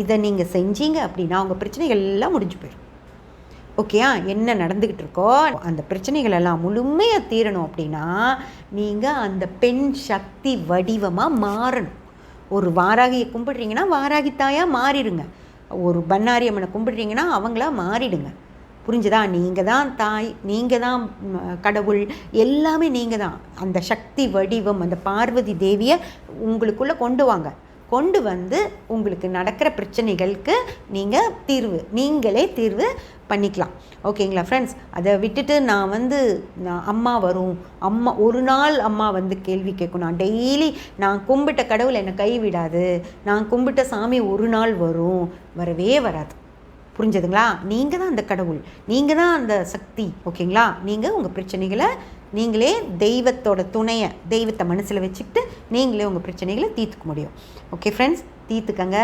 இதை நீங்கள் செஞ்சீங்க அப்படின்னா உங்கள் பிரச்சனைகள் எல்லாம் முடிஞ்சு போயிடும். ஓகேயா? என்ன நடந்துக்கிட்டு இருக்கோ அந்த பிரச்சனைகள் எல்லாம் முழுமையாக தீரணும் அப்படின்னா நீங்கள் அந்த பெண் சக்தி வடிவமாக மாறணும். ஒரு வாராகியை கும்பிடுறீங்கன்னா வாராகி தாயாக மாறிடுங்க. ஒரு பண்ணாரி அம்மனை கும்பிடுறீங்கன்னா அவங்களா மாறிடுங்க. புரிஞ்சுதா? நீங்கள் தான் தாய், நீங்கள் தான் கடவுள், எல்லாமே நீங்கள் தான். அந்த சக்தி வடிவம், அந்த பார்வதி தேவியை உங்களுக்குள்ளே கொண்டு வாங்க. கொண்டு வந்து உங்களுக்கு நடக்கிற பிரச்சனைகளுக்கு நீங்களே தீர்வு பண்ணிக்கலாம். ஓகேங்களா ஃப்ரெண்ட்ஸ்? அதை விட்டுட்டு நான் அம்மா வரும், ஒரு நாள் அம்மா வந்து கேள்வி கேட்கும், நான் டெய்லி நான் கும்பிட்ட கடவுள் என்னை கைவிடாது, நான் கும்பிட்ட சாமி ஒரு நாள் வரும், வரவே வராது. புரிஞ்சதுங்களா? நீங்கள் தான் அந்த கடவுள், நீங்கள் தான் அந்த சக்தி. ஓகேங்களா? நீங்கள் உங்கள் பிரச்சனைகளை நீங்களே தெய்வத்தோட தெய்வத்தை மனசில் வச்சுக்கிட்டு நீங்களே உங்கள் பிரச்சனைகளை தீர்த்துக்க முடியும். Okay friends, தீர்த்துக்கங்க.